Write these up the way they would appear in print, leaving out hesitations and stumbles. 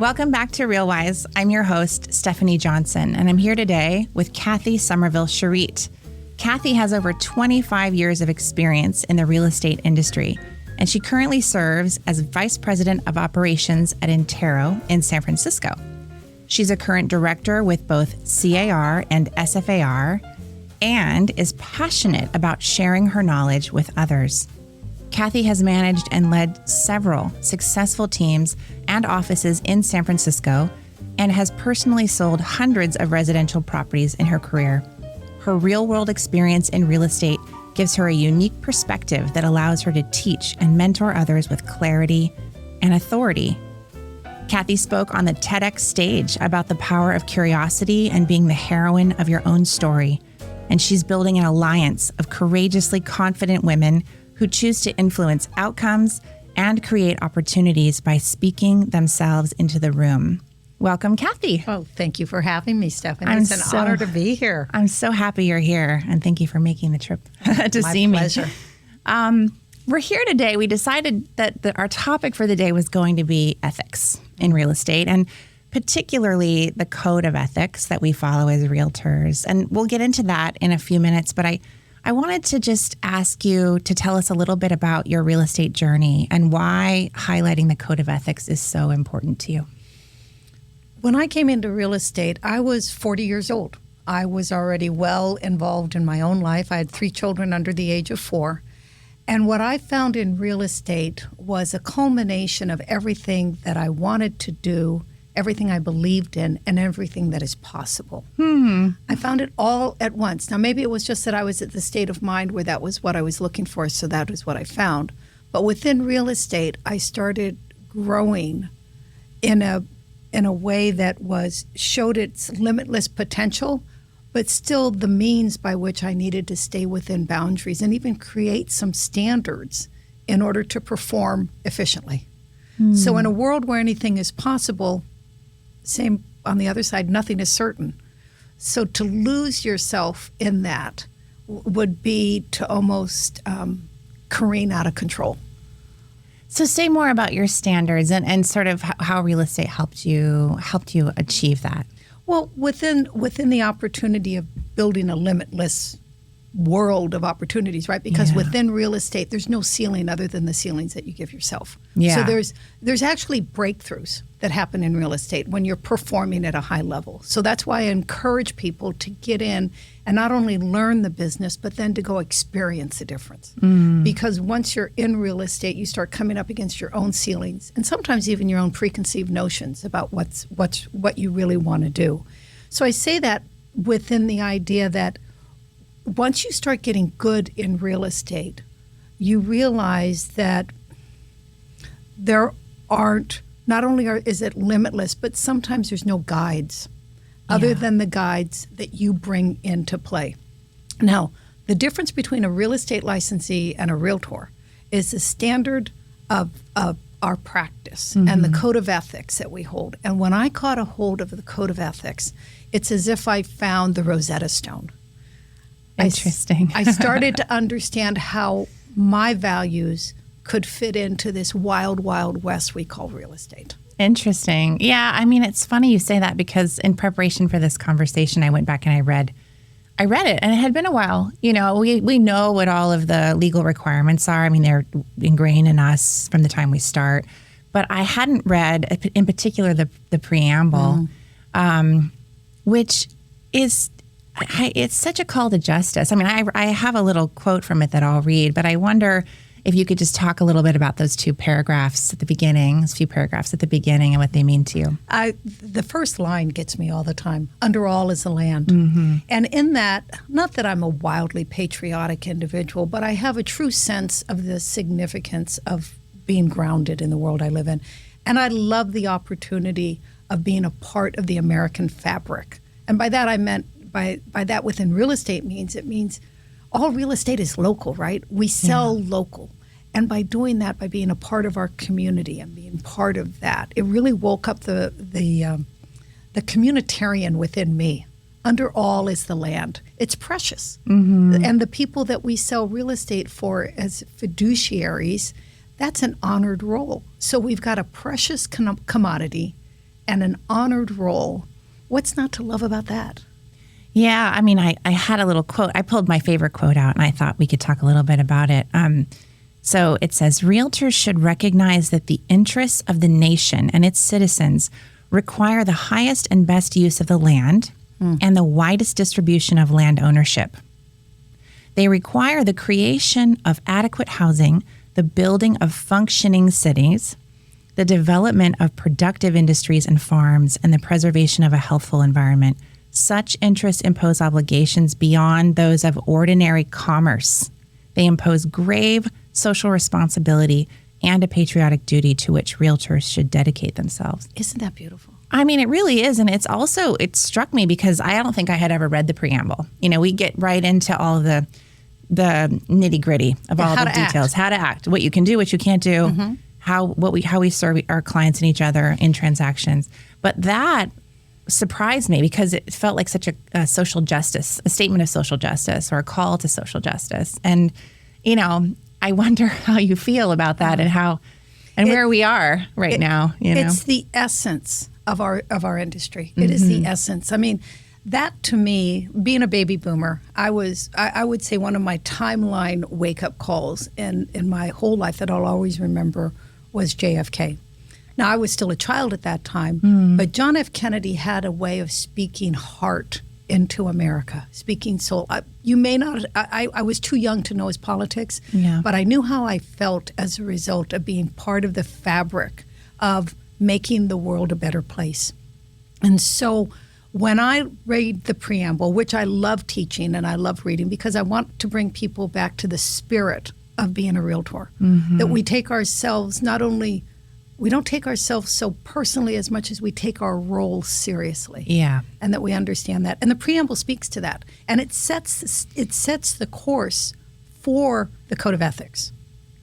Welcome back to RealWise. I'm your host, Stephanie Johnson, and I'm here today with Cathy Sommerville Scharetg. Cathy has over 25 years of experience in the real estate industry, and she currently serves as Vice President of Operations at Intero in San Francisco. She's a current director with both CAR and SFAR, and is passionate about sharing her knowledge with others. Cathy has managed and led several successful teams and offices in San Francisco and has personally sold hundreds of residential properties in her career. Her real-world experience in real estate gives her a unique perspective that allows her to teach and mentor others with clarity and authority. Cathy spoke on the TEDx stage about the power of curiosity and being the heroine of your own story, and she's building an alliance of courageously confident women who choose to influence outcomes and create opportunities by speaking themselves into the room. Welcome, Cathy. Oh, thank you for having me, Stephanie. It's an honor to be here. I'm so happy you're here, and thank you for making the trip to see me. My pleasure. We're here today. We decided that our topic for the day was going to be ethics in real estate, and particularly the code of ethics that we follow as realtors. And we'll get into that in a few minutes, but I wanted to just ask you to tell us a little bit about your real estate journey and why highlighting the code of ethics is so important to you. When I came into real estate, I was 40 years old. I was already well involved in my own life. I had 3 children under the age of 4. And what I found in real estate was a culmination of everything that I wanted to do, everything I believed in, and everything that is possible. I found it all at once. Now, maybe it was just that I was at the state of mind where that was what I was looking for, so that was what I found. But within real estate, I started growing in a way that showed its limitless potential, but still the means by which I needed to stay within boundaries and even create some standards in order to perform efficiently. So in a world where anything is possible, same on the other side, nothing is certain. So to lose yourself in that would be to almost careen out of control. So say more about your standards and sort of how real estate helped you achieve that. Well, within the opportunity of building a limitless world of opportunities, right? Because within real estate, there's no ceiling other than the ceilings that you give yourself. Yeah. So there's actually breakthroughs that happen in real estate when you're performing at a high level. So that's why I encourage people to get in and not only learn the business, but then to go experience the difference. Because once you're in real estate, you start coming up against your own ceilings and sometimes even your own preconceived notions about what you really want to do. So I say that within the idea that once you start getting good in real estate, you realize that there aren't, not only is it limitless, but sometimes there's no guides other than the guides that you bring into play. Now, the difference between a real estate licensee and a realtor is the standard of our practice and the code of ethics that we hold. And when I caught a hold of the code of ethics, it's as if I found the Rosetta Stone. Interesting. I started to understand how my values could fit into this wild, wild west we call real estate. Interesting. Yeah, I mean, it's funny you say that because in preparation for this conversation, I went back and I read it, and it had been a while. You know, we know what all of the legal requirements are. I mean, they're ingrained in us from the time we start. But I hadn't read, in particular, the preamble, which is... it's such a call to justice. I mean, I have a little quote from it that I'll read, but I wonder if you could just talk a little bit about those 2 paragraphs at the beginning, those few paragraphs at the beginning and what they mean to you. The first line gets me all the time. Under all is the land. And in that, not that I'm a wildly patriotic individual, but I have a true sense of the significance of being grounded in the world I live in. And I love the opportunity of being a part of the American fabric. And by that I meant, by that within real estate it means all real estate is local, right? We sell local. And by doing that, by being a part of our community and being part of that, it really woke up the communitarian within me. Under all is the land. It's precious. And the people that we sell real estate for as fiduciaries, that's an honored role. So we've got a precious commodity and an honored role. What's not to love about that? Yeah, I mean, I had a little quote. I pulled my favorite quote out, and I thought we could talk a little bit about it. So it says, realtors should recognize that the interests of the nation and its citizens require the highest and best use of the land and the widest distribution of land ownership. They require the creation of adequate housing, the building of functioning cities, the development of productive industries and farms, and the preservation of a healthful environment. Such interests impose obligations beyond those of ordinary commerce. They impose grave social responsibility and a patriotic duty to which realtors should dedicate themselves. Isn't that beautiful? I mean, it really is. And it's also, it struck me because I don't think I had ever read the preamble. You know, we get right into all the nitty gritty of all the details, how to act, what you can do, what you can't do, how we serve our clients and each other in transactions. But that surprised me because it felt like such a social justice, a statement of social justice or a call to social justice. And, you know, I wonder how you feel about that and where we are right now. You know, it's the essence of our industry. It is the essence. I mean, that to me, being a baby boomer, I would say one of my timeline wake-up calls in my whole life that I'll always remember was JFK. Now, I was still a child at that time, but John F. Kennedy had a way of speaking heart into America, speaking soul. You may not, I was too young to know his politics, but I knew how I felt as a result of being part of the fabric of making the world a better place. And so when I read the preamble, which I love teaching and I love reading because I want to bring people back to the spirit of being a realtor, that we take ourselves we don't take ourselves so personally as much as we take our role seriously. Yeah. And that we understand that. And the preamble speaks to that. And it sets the course for the Code of Ethics.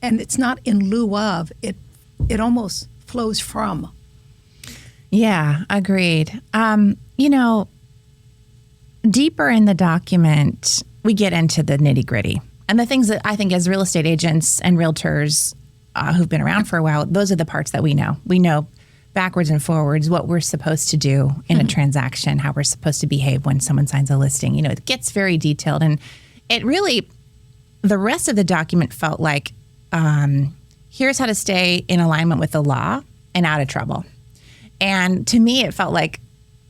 And it's not in lieu of, it almost flows from. Yeah, agreed. You know, deeper in the document, we get into the nitty gritty. And the things that I think as real estate agents and realtors who've been around for a while, those are the parts that we know. We know backwards and forwards what we're supposed to do in a transaction, how we're supposed to behave when someone signs a listing. You know, it gets very detailed. And it really, the rest of the document felt like, here's how to stay in alignment with the law and out of trouble. And to me, it felt like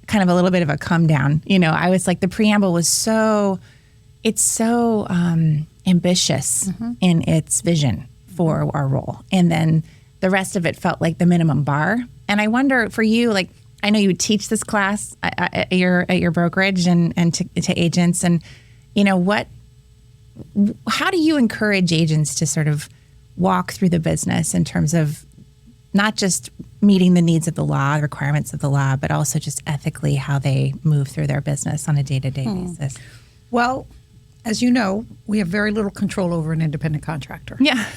kind of a little bit of a come down. You know, I was like, the preamble was so ambitious in its vision for our role. And then the rest of it felt like the minimum bar. And I wonder for you, like, I know you teach this class at your brokerage and to agents, and, you know, how do you encourage agents to sort of walk through the business in terms of not just meeting the needs of the law, the requirements of the law, but also just ethically how they move through their business on a day-to-day basis? Well, as you know, we have very little control over an independent contractor. Yeah.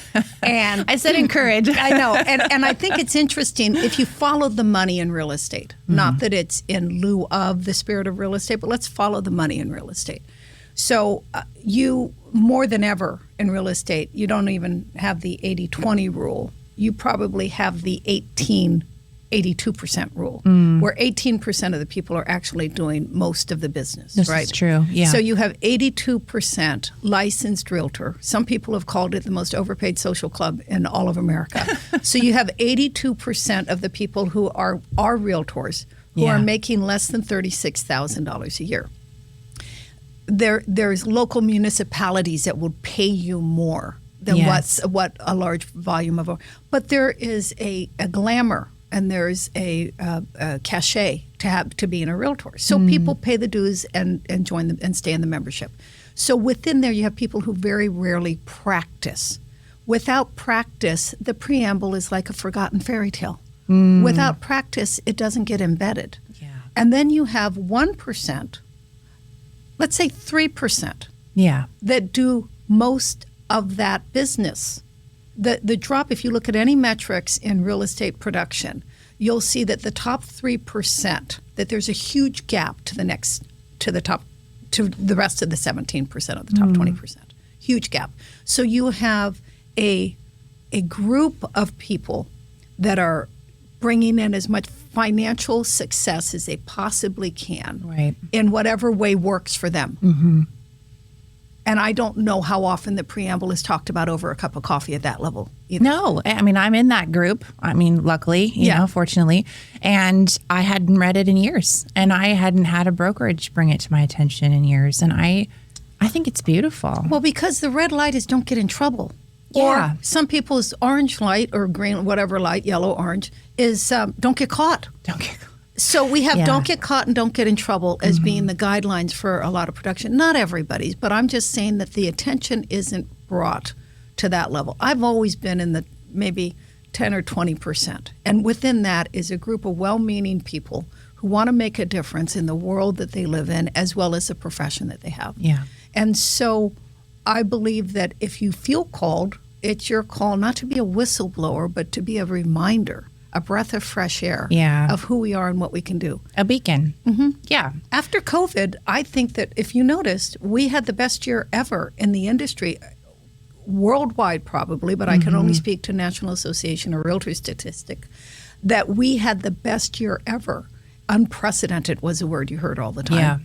And I said encourage. I know. And I think it's interesting if you follow the money in real estate, not that it's in lieu of the spirit of real estate, but let's follow the money in real estate. So you, more than ever in real estate, you don't even have the 80-20 rule. You probably have the 82% rule, where 18% of the people are actually doing most of the business. This right? is true, yeah. So you have 82% licensed realtor. Some people have called it the most overpaid social club in all of America. So you have 82% of the people who are realtors who are making less than $36,000 a year. There's local municipalities that will pay you more than what a large volume of, but there is a glamour and there's a cachet to being a realtor. So people pay the dues and join them and stay in the membership. So within there, you have people who very rarely practice. Without practice, the preamble is like a forgotten fairy tale. Without practice, it doesn't get embedded. Yeah. And then you have 1%, let's say 3%, that do most of that business. The drop, if you look at any metrics in real estate production, you'll see that the top 3%, that there's a huge gap to the rest of the 17% of the top 20%. Huge gap. So you have a group of people that are bringing in as much financial success as they possibly can, right, in whatever way works for them. Mm-hmm. And I don't know how often the preamble is talked about over a cup of coffee at that level either. No, I mean, I'm in that group. I mean, luckily, you know, fortunately. And I hadn't read it in years. And I hadn't had a brokerage bring it to my attention in years. And I think it's beautiful. Well, because the red light is don't get in trouble. Yeah. Or some people's orange light or green, whatever light, yellow, orange, is don't get caught. Don't get caught. So we have don't get caught and don't get in trouble as being the guidelines for a lot of production. Not everybody's, but I'm just saying that the attention isn't brought to that level. I've always been in the maybe 10 or 20%. And within that is a group of well-meaning people who want to make a difference in the world that they live in as well as the profession that they have. Yeah. And so I believe that if you feel called, it's your call not to be a whistleblower, but to be a reminder, a breath of fresh air of who we are and what we can do. A beacon. Mm-hmm. Yeah. After COVID, I think that if you noticed, we had the best year ever in the industry, worldwide probably, but I can only speak to National Association of Realtors statistic, that we had the best year ever. Unprecedented was a word you heard all the time. Yeah.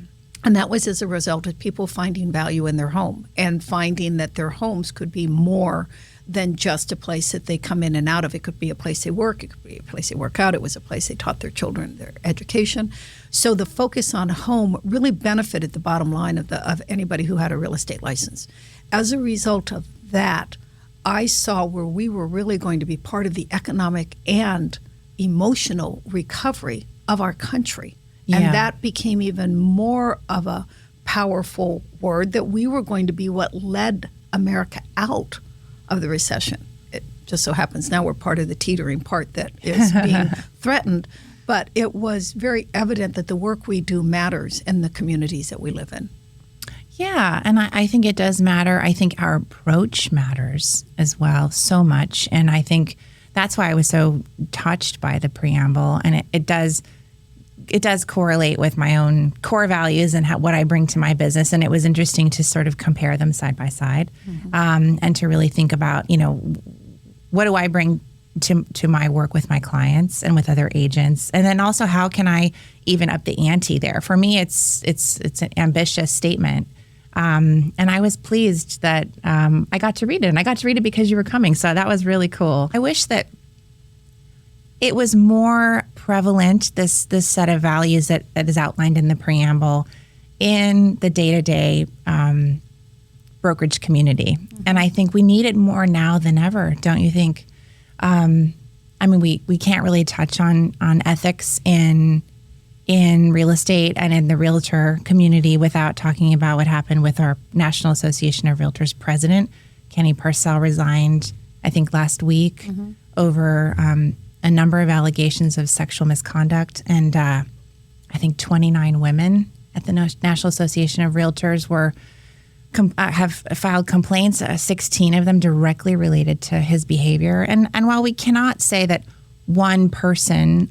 And that was as a result of people finding value in their home and finding that their homes could be more than just a place that they come in and out of. It could be a place they work. It could be a place they work out. It was a place they taught their children their education. So the focus on home really benefited the bottom line of anybody who had a real estate license. As a result of that, I saw where we were really going to be part of the economic and emotional recovery of our country. Yeah. And that became even more of a powerful word, that we were going to be what led America out of the recession. It just so happens now we're part of the teetering part that is being threatened. But it was very evident that the work we do matters in the communities that we live in. Yeah, and I think it does matter. I think our approach matters as well so much. And I think that's why I was so touched by the preamble. And it does correlate with my own core values and what I bring to my business. And it was interesting to sort of compare them side by side, and to really think about, you know, what do I bring to my work with my clients and with other agents? And then also, how can I even up the ante there? For me, it's an ambitious statement. And I was pleased that I got to read it. And I got to read it because you were coming. So that was really cool. I wish that it was more prevalent, this set of values that is outlined in the preamble, in the day-to-day brokerage community. And I think we need it more now than ever, don't you think? I mean, we can't really touch on ethics in real estate and in the realtor community without talking about what happened with our National Association of Realtors president. Kenny Parcell resigned, I think, last week over a number of allegations of sexual misconduct. And I think 29 women at the National Association of Realtors have filed complaints, 16 of them directly related to his behavior. And while we cannot say that one person,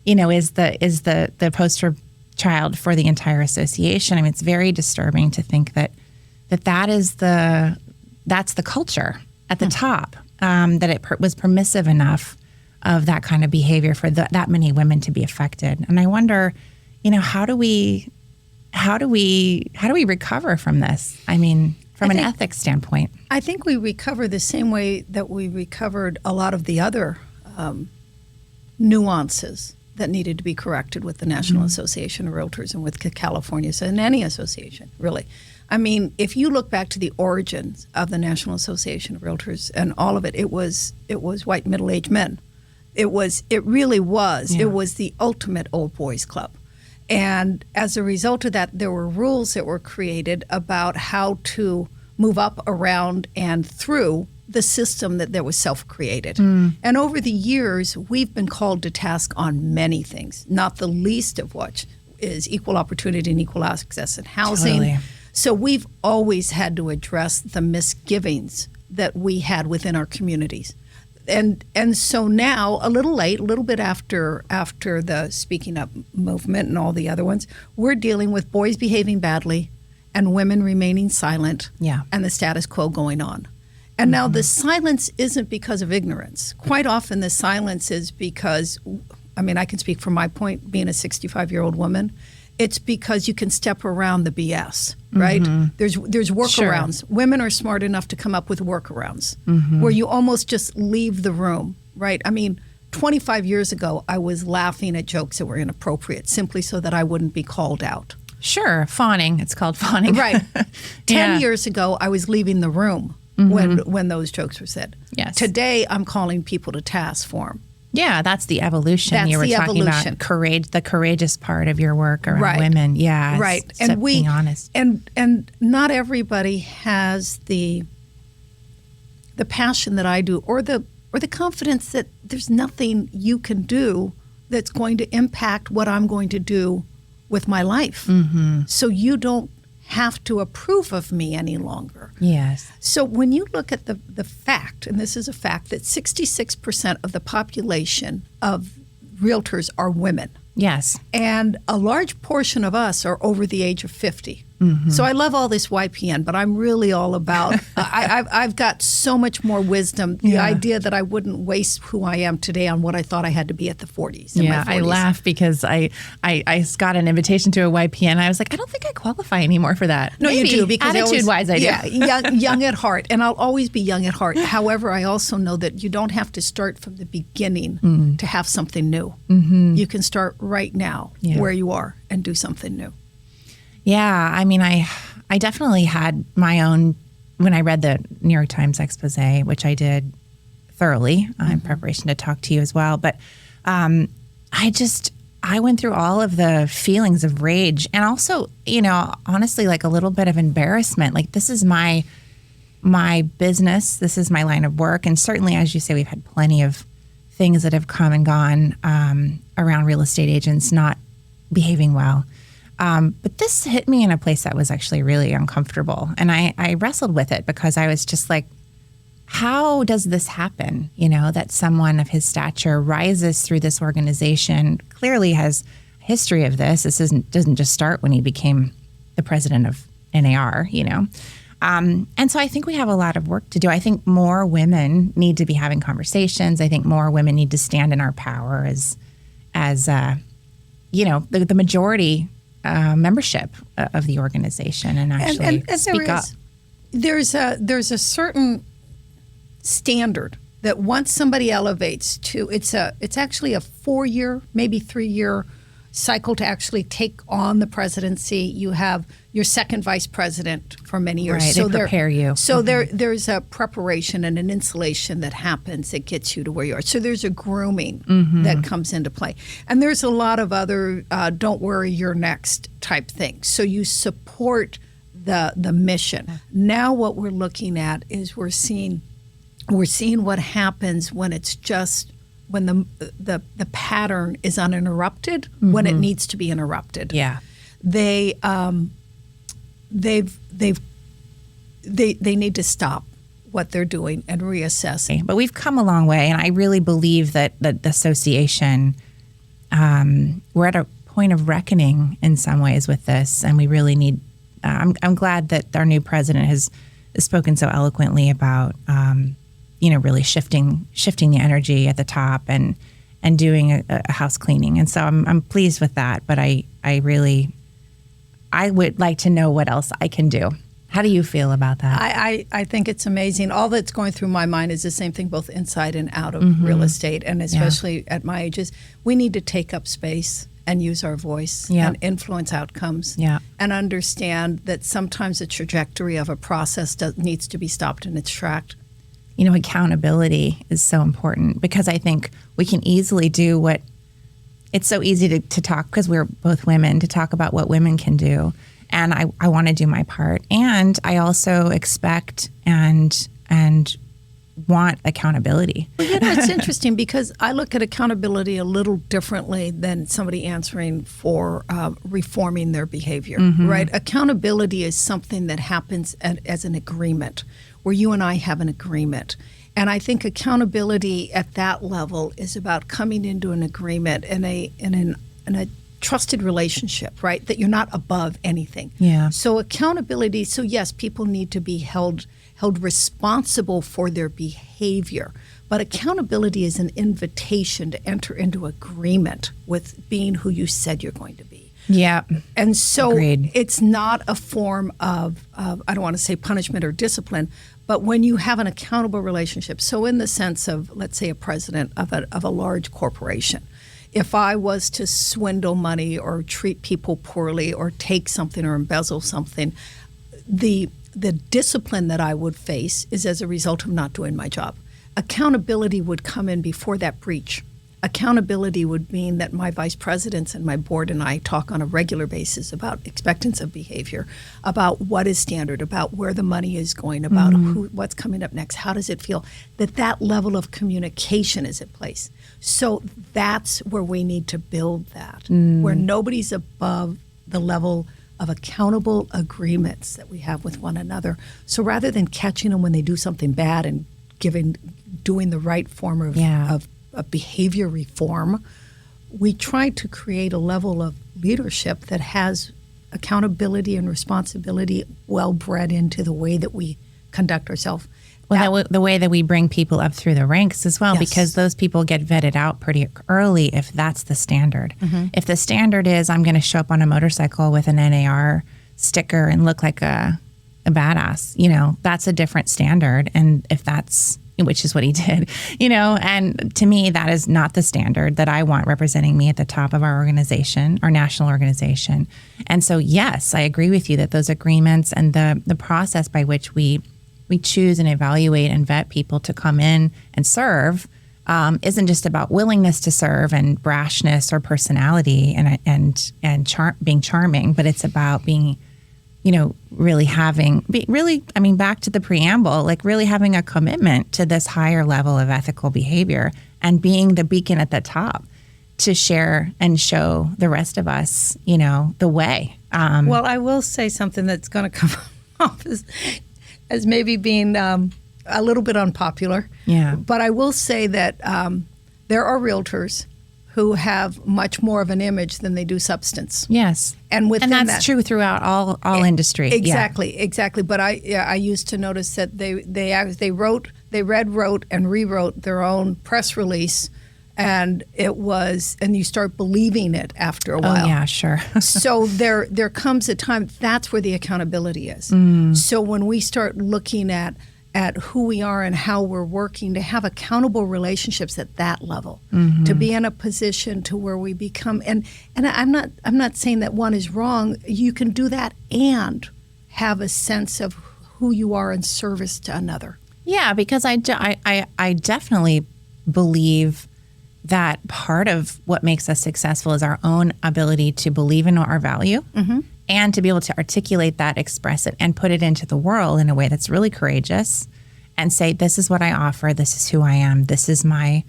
is the poster child for the entire association, I mean, it's very disturbing to think that's the culture at the top, that it was permissive enough of that kind of behavior for that many women to be affected. And I wonder, how do we recover from this? I mean, from an ethics standpoint. I think we recover the same way that we recovered a lot of the other nuances that needed to be corrected with the National Association of Realtors and with California, and any association, really. I mean, if you look back to the origins of the National Association of Realtors and all of it, it was white middle-aged men. It really was. Yeah. It was the ultimate old boys club. And as a result of that, there were rules that were created about how to move up, around, and through the system that was self-created. And over the years, we've been called to task on many things, not the least of which is equal opportunity and equal access in housing. Totally. So we've always had to address the misgivings that we had within our communities. And so now, a little late, a little bit after the Speaking Up movement and all the other ones, we're dealing with boys behaving badly and women remaining silent, and the status quo going on. And now the silence isn't because of ignorance. Quite often the silence is because, I mean, I can speak from my point, being a 65-year-old woman, it's because you can step around the BS, right? There's workarounds. Sure. Women are smart enough to come up with workarounds where you almost just leave the room, right? I mean, 25 years ago, I was laughing at jokes that were inappropriate simply so that I wouldn't be called out. Sure, fawning. It's called fawning. Right. 10 years ago, I was leaving the room when those jokes were said. Yes. Today, I'm calling people to task for them. Yeah, that's the evolution That's you were the talking evolution. about. Courage, the courageous part of your work around women. Yeah, right. And being honest. And not everybody has the passion that I do, or the confidence that there's nothing you can do that's going to impact what I'm going to do with my life. So you don't have to approve of me any longer. Yes. So when you look at the fact, and this is a fact, that 66% of the population of realtors are women. Yes. And a large portion of us are over the age of 50. So I love all this YPN, but I'm really all about, I've got so much more wisdom. The idea that I wouldn't waste who I am today on what I thought I had to be at the 40s. Yeah, I laugh because I got an invitation to a YPN. I was like, I don't think I qualify anymore for that. No, Maybe. you do. Because attitude-wise, I do. Yeah, young at heart. And I'll always be young at heart. However, I also know that you don't have to start from the beginning to have something new. You can start right now where you are and do something new. Yeah, I mean, I definitely had my own, when I read the New York Times expose, which I did thoroughly in preparation to talk to you as well. But I went through all of the feelings of rage and also, honestly, like a little bit of embarrassment. Like, this is my business. This is my line of work. And certainly, as you say, we've had plenty of things that have come and gone around real estate agents not behaving well. But this hit me in a place that was actually really uncomfortable. And I wrestled with it because I was just like, how does this happen? That someone of his stature rises through this organization, clearly has a history of this. This doesn't just start when he became the president of NAR, And so I think we have a lot of work to do. I think more women need to be having conversations. I think more women need to stand in our power as the majority membership of the organization and actually speak up. There's a certain standard that once somebody elevates to, it's actually a 4-year, maybe 3-year cycle to actually take on the presidency. You have your second vice president for many years. Right, so they prepare you. So there's a preparation and an insulation that happens that gets you to where you are. So there's a grooming that comes into play. And there's a lot of other don't worry, you're next type things. So you support the mission. Now what we're looking at is we're seeing what happens when it's just when the pattern is uninterrupted, when it needs to be interrupted. Yeah. They need to stop what they're doing and reassess. But we've come a long way, and I really believe that the association, we're at a point of reckoning in some ways with this, and we really need. I'm glad that our new president has spoken so eloquently about, really shifting the energy at the top and doing a house cleaning, and so I'm pleased with that. But I would like to know what else I can do. How do you feel about that? I think it's amazing. All that's going through my mind is the same thing, both inside and out of real estate, and especially at my ages, we need to take up space and use our voice and influence outcomes and understand that sometimes the trajectory of a process needs to be stopped in its track. Accountability is so important because I think we can easily do what it's so easy to talk, because we're both women, to talk about what women can do. And I want to do my part. And I also expect and want accountability. Well, it's interesting because I look at accountability a little differently than somebody answering for reforming their behavior, right? Accountability is something that happens as an agreement, where you and I have an agreement. And I think accountability at that level is about coming into an agreement in a trusted relationship, right? That you're not above anything. Yeah. So accountability, so yes, people need to be held held responsible for their behavior. But accountability is an invitation to enter into agreement with being who you said you're going to be. Yeah. And so Agreed. It's not a form of, I don't want to say punishment or discipline, but when you have an accountable relationship, so in the sense of, let's say, a president of a large corporation, if I was to swindle money or treat people poorly or take something or embezzle something, the discipline that I would face is as a result of not doing my job. Accountability would come in before that breach. Accountability would mean that my vice presidents and my board and I talk on a regular basis about expectance of behavior, about what is standard, about where the money is going, about what's coming up next, how does it feel, that level of communication is in place. So that's where we need to build that, where nobody's above the level of accountable agreements that we have with one another. So rather than catching them when they do something bad and doing the right form of behavior reform, we try to create a level of leadership that has accountability and responsibility well bred into the way that we conduct ourselves. Well, the way that we bring people up through the ranks as well, Yes. because those people get vetted out pretty early if that's the standard. If the standard is I'm going to show up on a motorcycle with an NAR sticker and look like a badass, that's a different standard. And if that's, which is what he did, and to me, that is not the standard that I want representing me at the top of our organization, our national organization. And so, yes, I agree with you that those agreements and the process by which we choose and evaluate and vet people to come in and serve isn't just about willingness to serve and brashness or personality and being charming, but it's about being, really back to the preamble, like really having a commitment to this higher level of ethical behavior and being the beacon at the top to share and show the rest of us, the way. Well, I will say something that's going to come off as maybe being a little bit unpopular. Yeah. But I will say that there are realtors who have much more of an image than they do substance. Yes. And that's true throughout all industry. Exactly. But I used to notice that they wrote and rewrote their own press release, and you start believing it after a while. Oh yeah, sure. So there comes a time, that's where the accountability is. So when we start looking at who we are and how we're working, to have accountable relationships at that level, to be in a position to where we become, and I'm not saying that one is wrong. You can do that and have a sense of who you are in service to another. Yeah, because I definitely believe that part of what makes us successful is our own ability to believe in our value and to be able to articulate that, express it, and put it into the world in a way that's really courageous and say, this is what I offer, this is who I am, this is my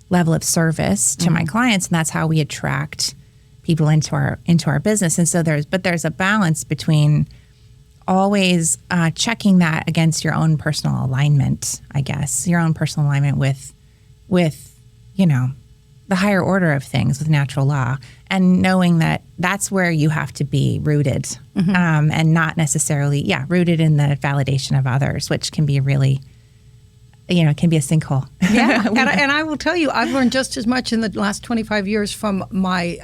level of service to my clients, and that's how we attract people into our business. And so there's a balance between always checking that against your own personal alignment, I guess, your own personal alignment with the higher order of things, with natural law, and knowing that that's where you have to be rooted, and not necessarily, rooted in the validation of others, which can be really, it can be a sinkhole. Yeah, and I will tell you, I've learned just as much in the last 25 years from my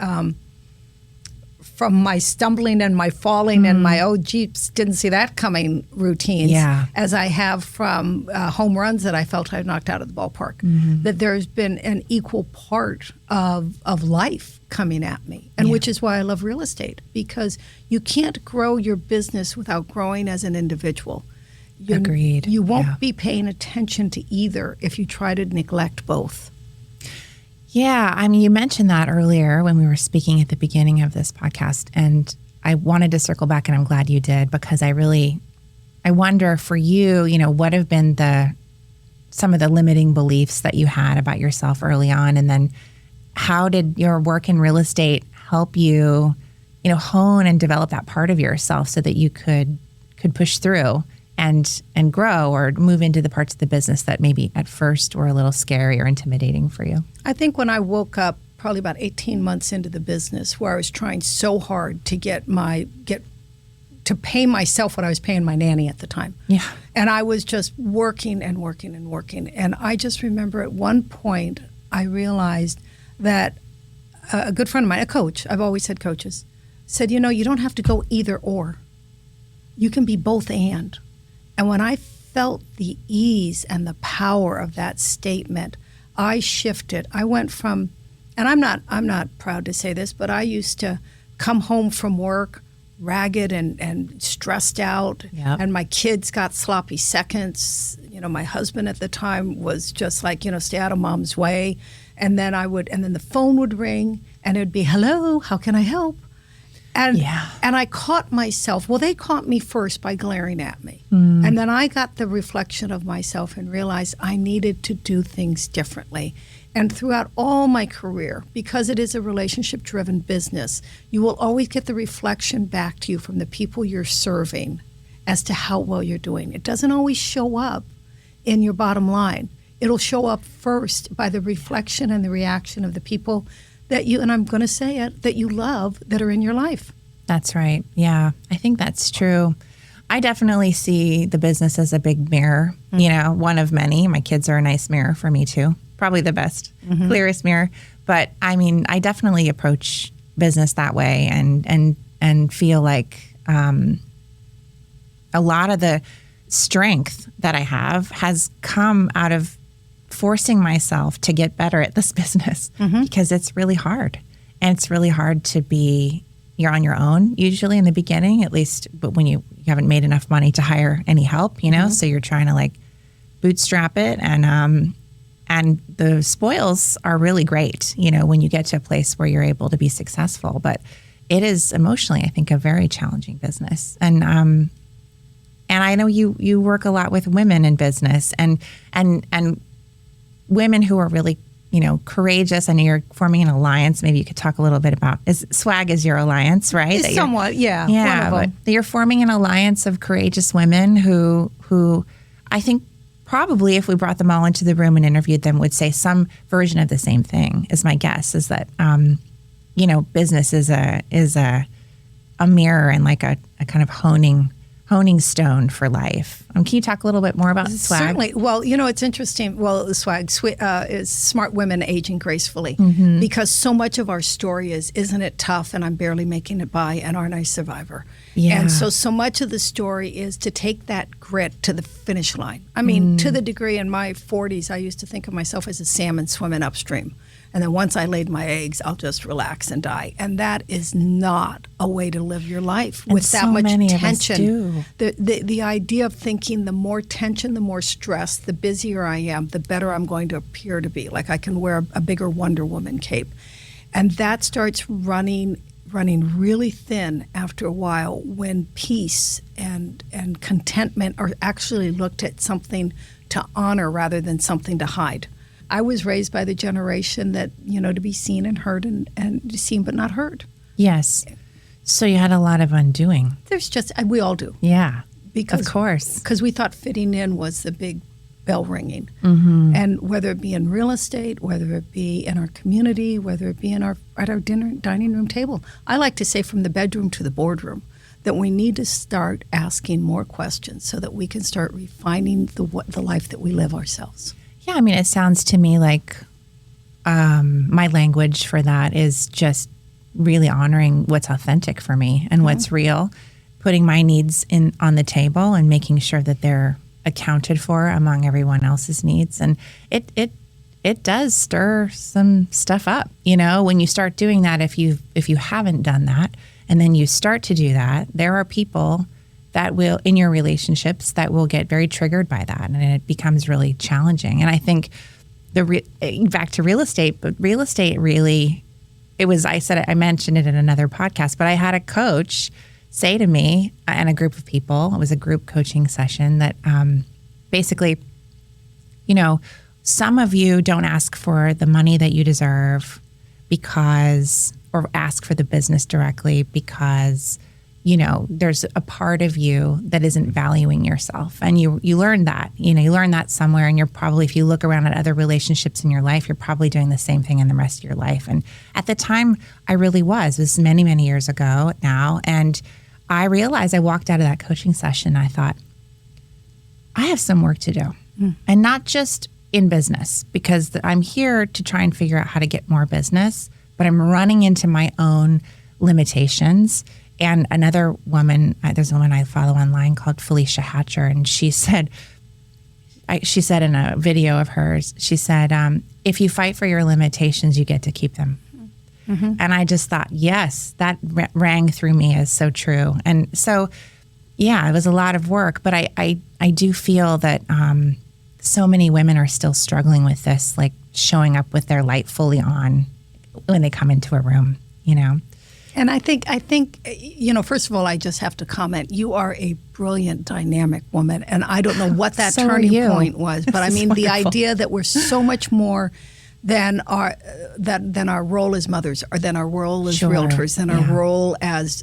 stumbling and my falling and my, oh, jeeps, didn't see that coming routines, as I have from home runs that I felt I knocked out of the ballpark. That there's been an equal part of life coming at me, and which is why I love real estate, because you can't grow your business without growing as an individual. Agreed. You won't be paying attention to either if you try to neglect both. Yeah, I mean, you mentioned that earlier when we were speaking at the beginning of this podcast, and I wanted to circle back, and I'm glad you did, because I wonder for you, what have been some of the limiting beliefs that you had about yourself early on, and then how did your work in real estate help you, hone and develop that part of yourself so that you could push through and grow or move into the parts of the business that maybe at first were a little scary or intimidating for you? I think when I woke up probably about 18 months into the business, where I was trying so hard to get to pay myself what I was paying my nanny at the time. Yeah. And I was just working and working and working. And I just remember at one point I realized that a good friend of mine, a coach, I've always had coaches, said, you don't have to go either or. You can be both and. And when I felt the ease and the power of that statement, I shifted. I went from, and I'm not proud to say this, but I used to come home from work ragged and stressed out. Yep. And my kids got sloppy seconds. My husband at the time was just like, stay out of mom's way. And then the phone would ring and it would be, hello, how can I help? And I caught myself. Well, they caught me first by glaring at me. And then I got the reflection of myself and realized I needed to do things differently. And throughout all my career, because it is a relationship-driven business, you will always get the reflection back to you from the people you're serving as to how well you're doing. It doesn't always show up in your bottom line. It'll show up first by the reflection and the reaction of the people that you, and I'm going to say it, that you love that are in your life. That's right. Yeah, I think that's true. I definitely see the business as a big mirror, one of many. My kids are a nice mirror for me too. Probably the best, clearest mirror. But I mean, I definitely approach business that way and feel like a lot of the strength that I have has come out of forcing myself to get better at this business because it's really hard. And it's really hard to be, you're on your own usually in the beginning, at least, but when you haven't made enough money to hire any help, so you're trying to like bootstrap it. And the spoils are really great, when you get to a place where you're able to be successful. But it is emotionally, I think, a very challenging business. And I know you work a lot with women in business and women who are really, courageous. I know you're forming an alliance. Maybe you could talk a little bit about, SWAG is your alliance, right? Somewhat, yeah. Yeah, but you're forming an alliance of courageous women who I think probably if we brought them all into the room and interviewed them would say some version of the same thing, is my guess, is that, business is a mirror and like a kind of honing stone for life. Can you talk a little bit more about SWAG? Certainly. Well, it's interesting. Well, the SWAG is Smart Women Aging Gracefully, because so much of our story is, isn't it tough and I'm barely making it by and aren't I a survivor? Yeah. And so much of the story is to take that grit to the finish line. I mean, to the degree in my 40s, I used to think of myself as a salmon swimming upstream. And then once I laid my eggs, I'll just relax and die. And that is not a way to live your life with that much tension. The idea of thinking the more tension, the more stress, the busier I am, the better I'm going to appear to be. Like I can wear a bigger Wonder Woman cape. And that starts running really thin after a while when peace and contentment are actually looked at something to honor rather than something to hide. I was raised by the generation that, to be seen and heard and seen but not heard. Yes. So you had a lot of undoing. We all do. Yeah, of course. Because we thought fitting in was the big bell ringing. And whether it be in real estate, whether it be in our community, whether it be at our dining room table. I like to say from the bedroom to the boardroom that we need to start asking more questions so that we can start refining the life that we live ourselves. Yeah, I mean, it sounds to me like my language for that is just really honoring what's authentic for me and what's real, putting my needs on the table and making sure that they're accounted for among everyone else's needs. And it does stir some stuff up, when you start doing that. If you haven't done that, and then you start to do that, there are people that will, in your relationships, that will get very triggered by that, and it becomes really challenging. And I think back to real estate, but real estate really, I mentioned it in another podcast, but I had a coach say to me and a group of people, it was a group coaching session, that basically, some of you don't ask for the money that you deserve or ask for the business directly because there's a part of you that isn't valuing yourself. And you learn that, you learn that somewhere. And you're probably, if you look around at other relationships in your life, you're probably doing the same thing in the rest of your life. And at the time I really was. It was many, many years ago now. And I realized I walked out of that coaching session and I thought, I have some work to do. And not just in business, because I'm here to try and figure out how to get more business, but I'm running into my own limitations. And another woman, there's a woman I follow online called Felicia Hatcher, and she said in a video of hers, she said, if you fight for your limitations, you get to keep them. Mm-hmm. And I just thought, yes, that rang through me as so true. And so, yeah, it was a lot of work, but I do feel that so many women are still struggling with this, like showing up with their light fully on when they come into a room, you know? And I think, first of all, I just have to comment, you are a brilliant, dynamic woman. And I don't know what that turning point was, but I mean, the idea that we're so much more than our role as mothers, or than our role as realtors, than our role as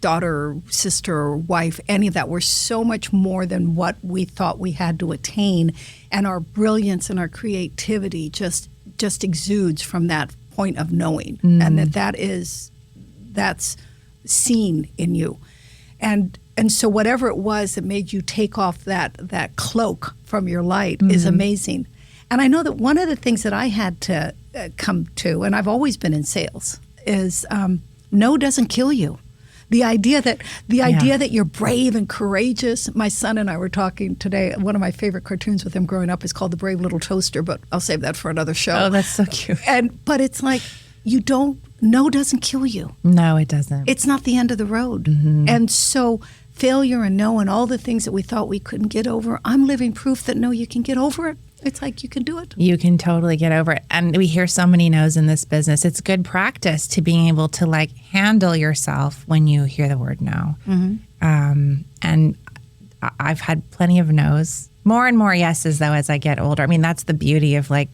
daughter, sister, or wife, any of that. We're so much more than what we thought we had to attain. And our brilliance and our creativity just exudes from that point of knowing. And that's seen in you. And so whatever it was that made you take off that cloak from your light is amazing. And I know that one of the things that I had to come to, and I've always been in sales, is no doesn't kill you. The idea that you're brave and courageous. My son and I were talking today. One of my favorite cartoons with him growing up is called The Brave Little Toaster, but I'll save that for another show. Oh, that's so cute. But it's like no doesn't kill you. No, it doesn't. It's not the end of the road. Mm-hmm. And so failure and no and all the things that we thought we couldn't get over, I'm living proof that no, you can get over it. It's like you can do it. You can totally get over it. And we hear so many no's in this business. It's good practice to being able to like handle yourself when you hear the word no. Mm-hmm. And I've had plenty of no's, more and more yeses though as I get older. I mean, that's the beauty of like,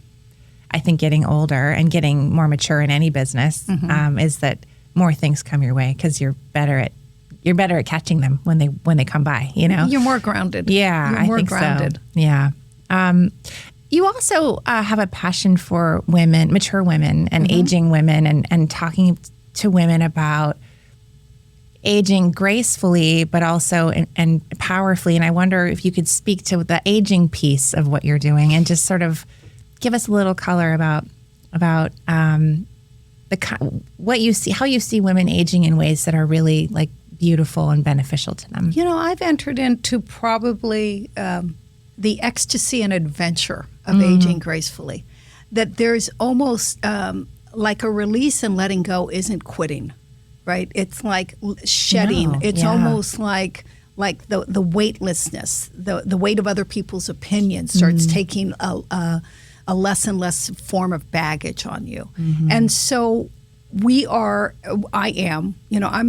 I think getting older and getting more mature in any business is that more things come your way because you're better at catching them when they come by. You know, you're more grounded. Yeah, you're more I think grounded. So. Yeah. You also have a passion for women, mature women, and aging women, and talking to women about aging gracefully, but also and powerfully. And I wonder if you could speak to the aging piece of what you're doing and just sort of give us a little color about what you see, how you see women aging in ways that are really like beautiful and beneficial to them. You know, I've entered into probably the ecstasy and adventure of aging gracefully. That there's almost like a release and letting go isn't quitting, right? It's like shedding. No, it's almost like the weightlessness, the weight of other people's opinions starts taking a less and less form of baggage on you. And so I'm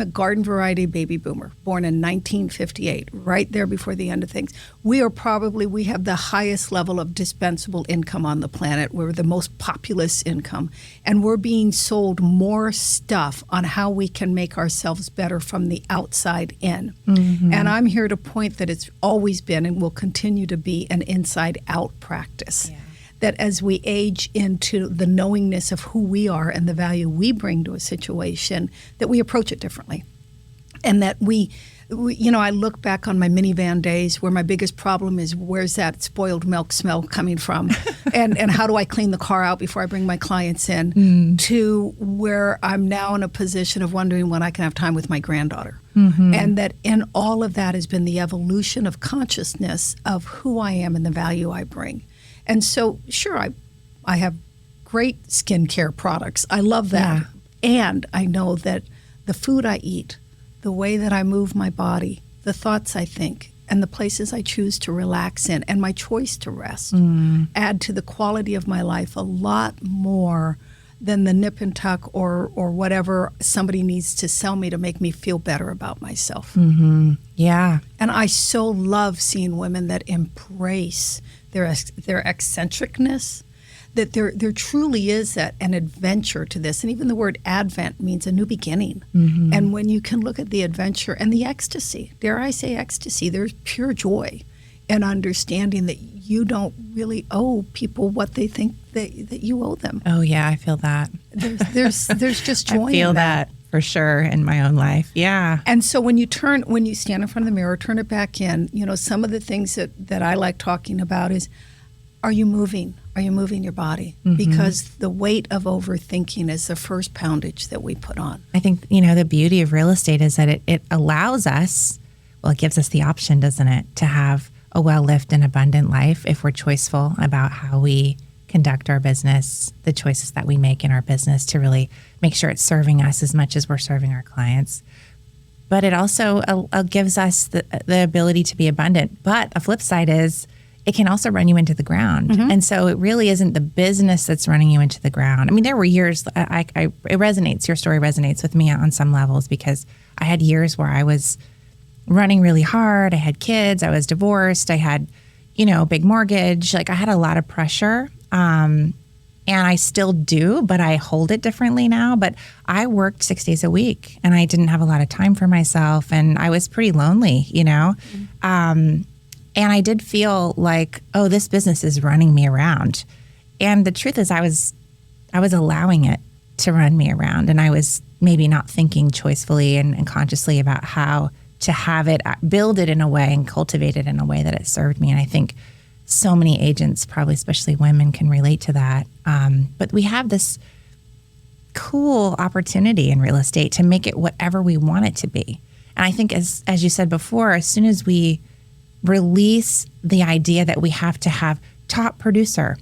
a garden variety baby boomer, born in 1958, right there before the end of things. We have the highest level of dispensable income on the planet. We're the most populous income, and we're being sold more stuff on how we can make ourselves better from the outside in. And I'm here to point that it's always been and will continue to be an inside out practice. Yeah. That as we age into the knowingness of who we are and the value we bring to a situation, that we approach it differently. And that we I look back on my minivan days where my biggest problem is where's that spoiled milk smell coming from? and how do I clean the car out before I bring my clients in? To where I'm now in a position of wondering when I can have time with my granddaughter. And that in all of that has been the evolution of consciousness of who I am and the value I bring. And so, sure, I have great skincare products. I love that. Yeah. And I know that the food I eat, the way that I move my body, the thoughts I think, and the places I choose to relax in, and my choice to rest add to the quality of my life a lot more than the nip and tuck or whatever somebody needs to sell me to make me feel better about myself. Yeah. And I so love seeing women that embrace their eccentricness, that there truly is an adventure to this. And even the word advent means a new beginning. And when you can look at the adventure and the ecstasy, dare I say ecstasy, there's pure joy in understanding that you don't really owe people what they think that you owe them. Oh yeah, I feel that. There's just joy. I feel in that. for sure in my own life. Yeah. And so when you stand in front of the mirror, turn it back in, some of the things that I like talking about is, are you moving? Are you moving your body? Mm-hmm. Because the weight of overthinking is the first poundage that we put on. I think, the beauty of real estate is that it allows us, it gives us the option, doesn't it, to have a well-lived and abundant life if we're choiceful about how we conduct our business, the choices that we make in our business to really make sure it's serving us as much as we're serving our clients. But it also gives us the ability to be abundant. But a flip side is it can also run you into the ground. Mm-hmm. And so it really isn't the business that's running you into the ground. I mean, there were years, it resonates, your story resonates with me on some levels, because I had years where I was running really hard. I had kids, I was divorced, I had, big mortgage. Like I had a lot of pressure. And I still do, but I hold it differently now. But I worked 6 days a week and I didn't have a lot of time for myself. And I was pretty lonely, Mm-hmm. And I did feel like, oh, this business is running me around. And the truth is I was allowing it to run me around. And I was maybe not thinking choicefully and consciously about how to have it, build it in a way and cultivate it in a way that it served me. And I think so many agents, probably especially women, can relate to that. But we have this cool opportunity in real estate to make it whatever we want it to be. And I think, as you said before, as soon as we release the idea that we have to have top producer,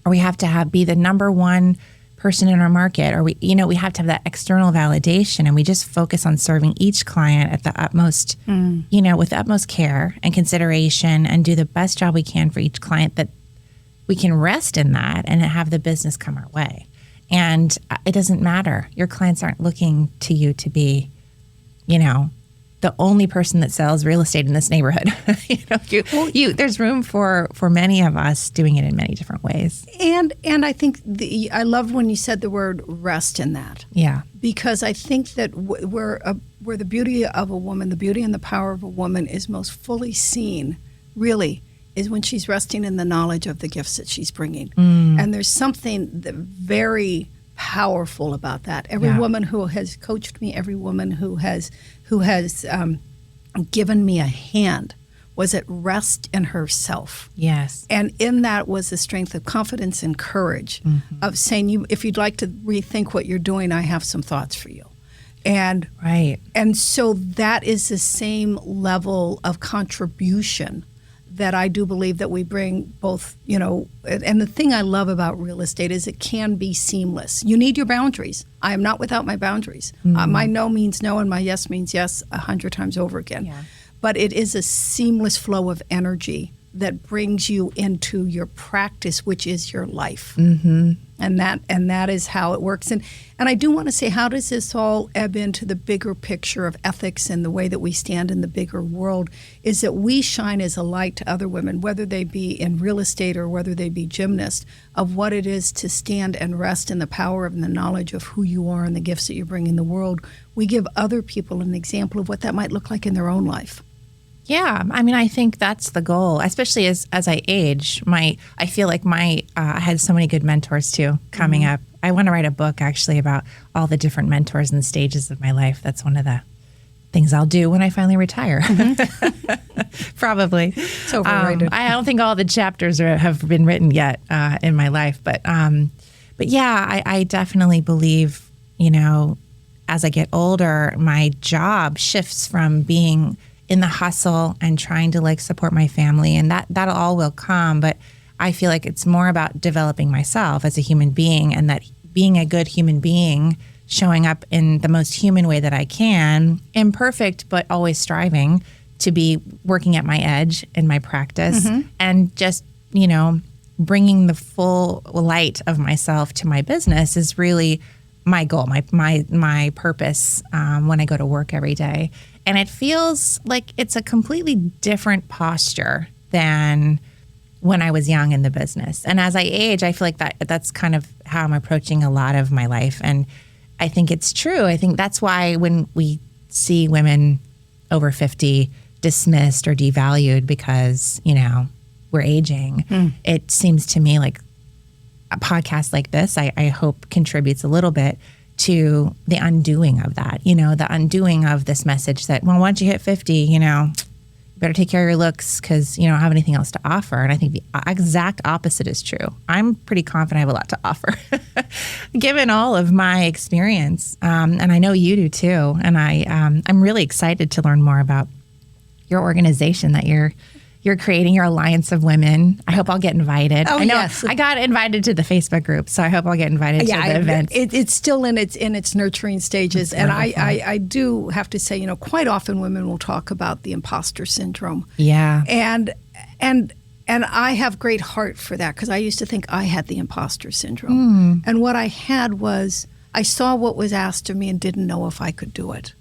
or we have to be the number one person in our market, or we have to have that external validation, and we just focus on serving each client at the utmost, with the utmost care and consideration, and do the best job we can for each client, that we can rest in that and have the business come our way. And it doesn't matter. Your clients aren't looking to you to be, the only person that sells real estate in this neighborhood. There's room for many of us doing it in many different ways. And I think I loved when you said the word rest in that. Yeah. Because I think that where the beauty of a woman, the beauty and the power of a woman is most fully seen, really, is when she's resting in the knowledge of the gifts that she's bringing. And there's something very powerful about that. Every woman who has coached me, every woman who has given me a hand was at rest in herself. Yes. And in that was the strength of confidence and courage of saying, if you'd like to rethink what you're doing, I have some thoughts for you. And right. And so that is the same level of contribution that I do believe that we bring both, and the thing I love about real estate is it can be seamless. You need your boundaries. I am not without my boundaries. My no means no and my yes means yes 100 times over again. Yeah. But it is a seamless flow of energy that brings you into your practice, which is your life. Mm-hmm. And that is how it works. And I do want to say, how does this all ebb into the bigger picture of ethics and the way that we stand in the bigger world, is that we shine as a light to other women, whether they be in real estate or whether they be gymnasts, of what it is to stand and rest in the power and the knowledge of who you are and the gifts that you bring in the world. We give other people an example of what that might look like in their own life. Yeah, I mean, I think that's the goal, especially as I age. I feel like I had so many good mentors too coming up. I want to write a book actually about all the different mentors and stages of my life. That's one of the things I'll do when I finally retire. Probably. It's overrated. I don't think all the chapters have been written yet in my life, but yeah, I definitely believe, as I get older, my job shifts from being in the hustle and trying to support my family, and that all will come. But I feel like it's more about developing myself as a human being, and that being a good human being, showing up in the most human way that I can, imperfect, but always striving to be working at my edge in my practice, and just, bringing the full light of myself to my business is really my goal, my purpose when I go to work every day. And it feels like it's a completely different posture than when I was young in the business. And as I age, I feel like that's kind of how I'm approaching a lot of my life. And I think it's true. I think that's why when we see women over 50 dismissed or devalued because, we're aging, it seems to me like a podcast like this, I hope contributes a little bit to the undoing of that, the undoing of this message that, well, once you hit 50, you better take care of your looks because you don't have anything else to offer. And I think the exact opposite is true. I'm pretty confident I have a lot to offer, given all of my experience. And I know you do too. And I'm really excited to learn more about your organization that you're creating, your Alliance of Women. I hope I'll get invited. Oh, I know yes. I got invited to the Facebook group, so I hope I'll get invited to the events. It's still in its nurturing stages. That's and wonderful. I do have to say, quite often women will talk about the imposter syndrome. Yeah. And I have great heart for that because I used to think I had the imposter syndrome. And what I had was I saw what was asked of me and didn't know if I could do it.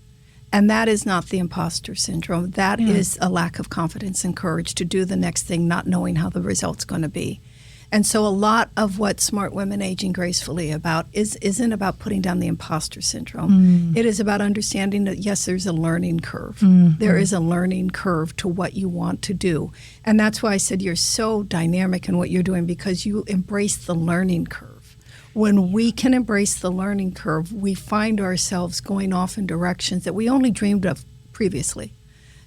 And that is not the imposter syndrome. That is a lack of confidence and courage to do the next thing, not knowing how the result's going to be. And so a lot of what Smart Women Aging Gracefully about isn't about putting down the imposter syndrome. It is about understanding that, yes, there's a learning curve. There is a learning curve to what you want to do. And that's why I said you're so dynamic in what you're doing because you embrace the learning curve. When we can embrace the learning curve, we find ourselves going off in directions that we only dreamed of previously.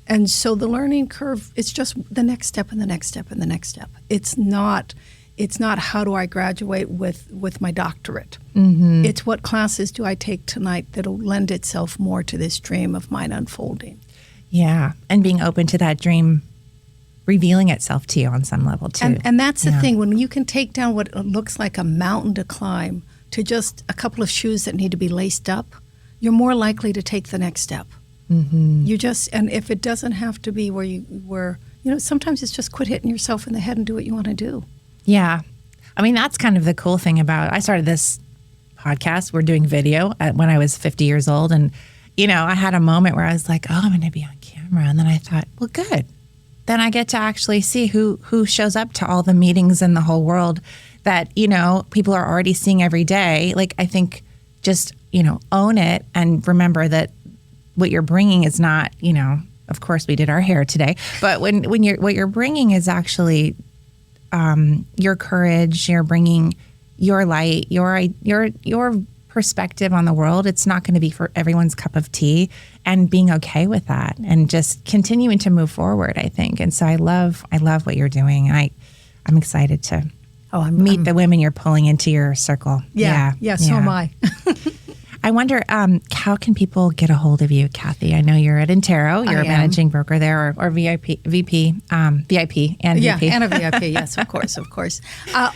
And so the learning curve is just the next step and the next step and the next step. It's not how do I graduate with my doctorate. It's what classes do I take tonight that'll lend itself more to this dream of mine unfolding. Yeah. And being open to that dream revealing itself to you on some level too. And that's the thing, when you can take down what looks like a mountain to climb to just a couple of shoes that need to be laced up, you're more likely to take the next step. You just, and if it doesn't have to be where sometimes it's just quit hitting yourself in the head and do what you want to do. Yeah. I mean, that's kind of the cool thing about, I started this podcast, we're doing video when I was 50 years old. And, I had a moment where I was like, oh, I'm going to be on camera. And then I thought, well, good. Then I get to actually see who shows up to all the meetings in the whole world that, people are already seeing every day. Like, I think just, own it and remember that what you're bringing is not, of course we did our hair today, but what you're bringing is actually your courage, you're bringing your light, your perspective on the world. It's not going to be for everyone's cup of tea, and being okay with that and just continuing to move forward, I think. And so I love what you're doing. I'm excited to meet the women you're pulling into your circle. Yeah, so am I. I wonder, how can people get a hold of you, Cathy? I know you're at Intero. You're a managing broker there, or VP and VP. And a VIP. Yes, of course.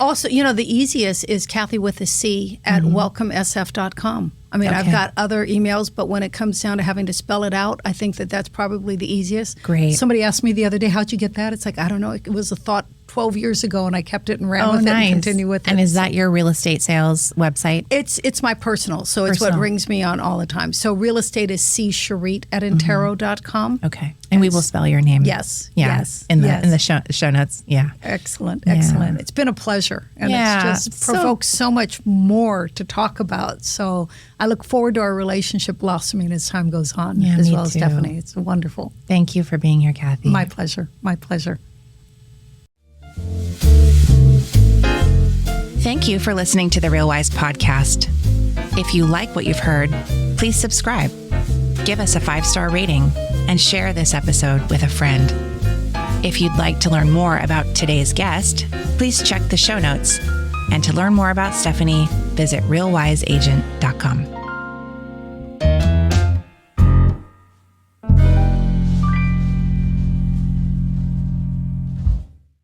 Also, the easiest is Cathy with a C at welcomesf.com. I mean, I've got other emails, but when it comes down to having to spell it out, I think that's probably the easiest. Great. Somebody asked me the other day, how'd you get that? It's like, I don't know. It was a thought 12 years ago, and I kept it and ran with it and continue with it. And is that your real estate sales website? It's my personal, so it's what rings me on all the time. So real estate is C. Scharetg at Intero.com. Okay. And we will spell your name. Yes. Yeah. Yes. In the show notes. Yeah. Excellent. It's been a pleasure. And it's just provoked so much more to talk about. So I look forward to our relationship blossoming as time goes on, as well as Stephanie. It's wonderful. Thank you for being here, Cathy. My pleasure. Thank you for listening to the RealWise podcast. If you like what you've heard, please subscribe, give us a 5-star rating, and share this episode with a friend. If you'd like to learn more about today's guest, please check the show notes. And to learn more about Stephanie, visit realwiseagent.com.